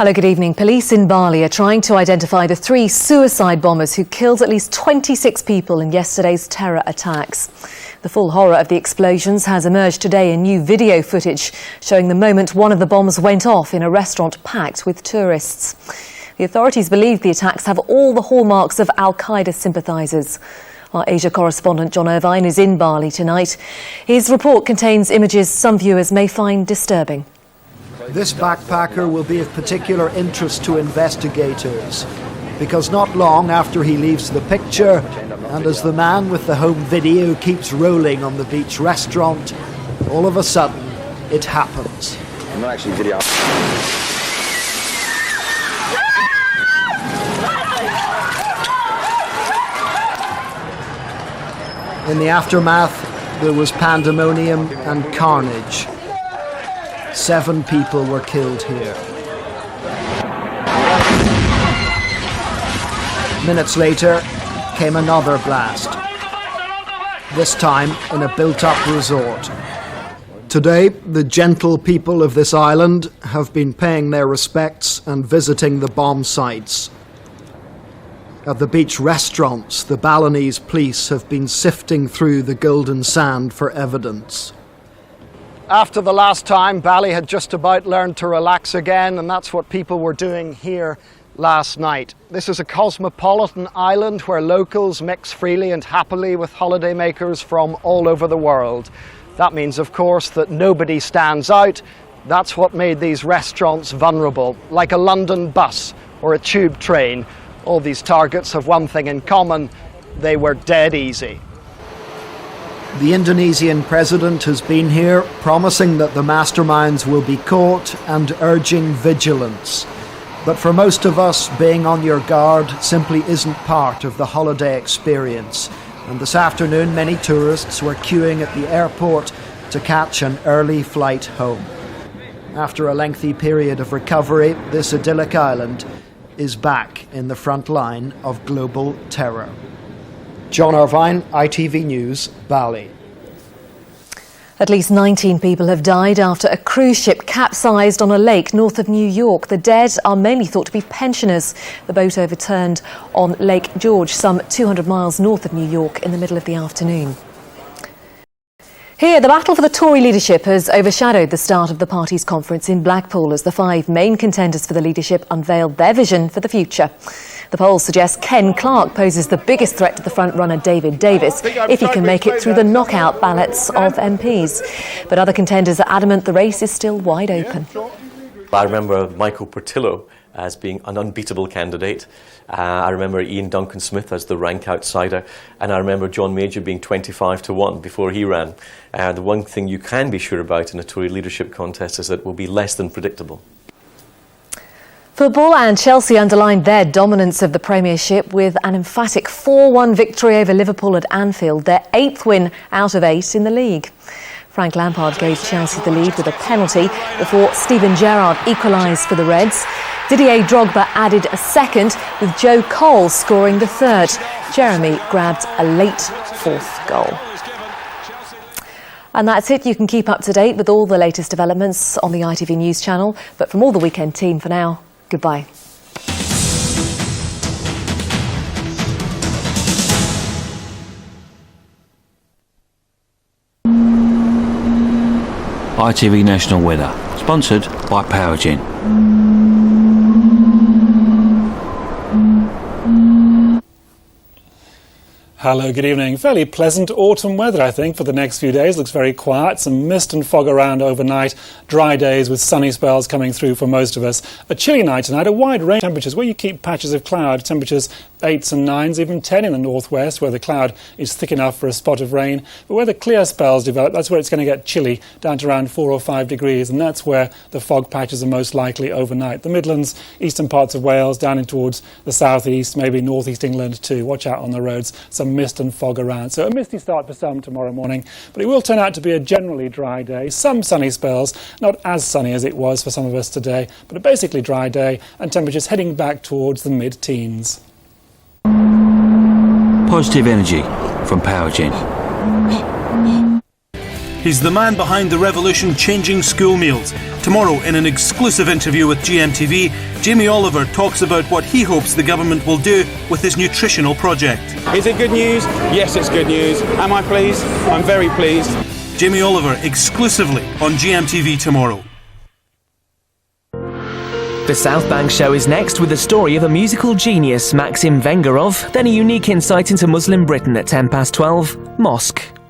Hello, good evening. Police in Bali are trying to identify the 3 suicide bombers who killed at least 26 people in yesterday's terror attacks. The full horror of the explosions has emerged today in new video footage showing the moment one of the bombs went off in a restaurant packed with tourists. The authorities believe the attacks have all the hallmarks of Al-Qaeda sympathisers. Our Asia correspondent John Irvine is in Bali tonight. His report contains images some viewers may find disturbing. This backpacker will be of particular interest to investigators, because not long after he leaves the picture, and as the man with the home video keeps rolling on the beach restaurant, all of a sudden, it happens. I'm not actually videoing. In the aftermath, there was pandemonium and carnage. 7 people were killed here. Minutes later came another blast, this time in a built-up resort. Today, the gentle people of this island have been paying their respects and visiting the bomb sites. At the beach restaurants, the Balinese police have been sifting through the golden sand for evidence. After the last time, Bali had just about learned to relax again, and that's what people were doing here last night. This is a cosmopolitan island where locals mix freely and happily with holidaymakers from all over the world. That means, of course, that nobody stands out. That's what made these restaurants vulnerable, like a London bus or a tube train. All these targets have one thing in common: they were dead easy. The Indonesian president has been here, promising that the masterminds will be caught and urging vigilance. But for most of us, being on your guard simply isn't part of the holiday experience. And this afternoon, many tourists were queuing at the airport to catch an early flight home. After a lengthy period of recovery, this idyllic island is back in the front line of global terror. John Irvine, ITV News, Bali. At least 19 people have died after a cruise ship capsized on a lake north of New York. The dead are mainly thought to be pensioners. The boat overturned on Lake George, some 200 miles north of New York, in the middle of the afternoon. Here, the battle for the Tory leadership has overshadowed the start of the party's conference in Blackpool as the 5 main contenders for the leadership unveiled their vision for the future. The polls suggest Ken Clarke poses the biggest threat to the front-runner David Davis if he can make it through the knockout ballots of MPs. But other contenders are adamant the race is still wide open. I remember Michael Portillo as being an unbeatable candidate. I remember Ian Duncan Smith as the rank outsider, and I remember John Major being 25-1 before he ran. The one thing you can be sure about in a Tory leadership contest is that it will be less than predictable. Football, and Chelsea underlined their dominance of the Premiership with an emphatic 4-1 victory over Liverpool at Anfield, their 8th win out of 8 in the league. Frank Lampard gave Chelsea the lead with a penalty before Steven Gerrard equalised for the Reds. Didier Drogba added a second, with Joe Cole scoring the 3rd. Jeremy grabbed a late 4th goal. And that's it. You can keep up to date with all the latest developments on the ITV News channel. But from all the weekend team for now, goodbye. ITV National Weather, sponsored by Powergen. Hello, good evening. Fairly pleasant autumn weather, I think, for the next few days. Looks very quiet. Some mist and fog around overnight. Dry days with sunny spells coming through for most of us. A chilly night tonight. A wide range of temperatures where you keep patches of cloud. Temperatures 8s and 9s, even 10 in the northwest, where the cloud is thick enough for a spot of rain. But where the clear spells develop, that's where it's going to get chilly, down to around 4 or 5 degrees. And that's where the fog patches are most likely overnight. The Midlands, eastern parts of Wales, down in towards the southeast, maybe northeast England too. Watch out on the roads. Some mist and fog around. So a misty start for some tomorrow morning, but it will turn out to be a generally dry day. Some sunny spells, not as sunny as it was for some of us today, but a basically dry day, and temperatures heading back towards the mid-teens. Positive energy from Powergen. He's the man behind the revolution changing school meals. Tomorrow, in an exclusive interview with GMTV, Jamie Oliver talks about what he hopes the government will do with his nutritional project. Is it good news? Yes, it's good news. Am I pleased? I'm very pleased. Jamie Oliver exclusively on GMTV tomorrow. The South Bank Show is next with the story of a musical genius, Maxim Vengerov, then a unique insight into Muslim Britain at 12:10. Mosque.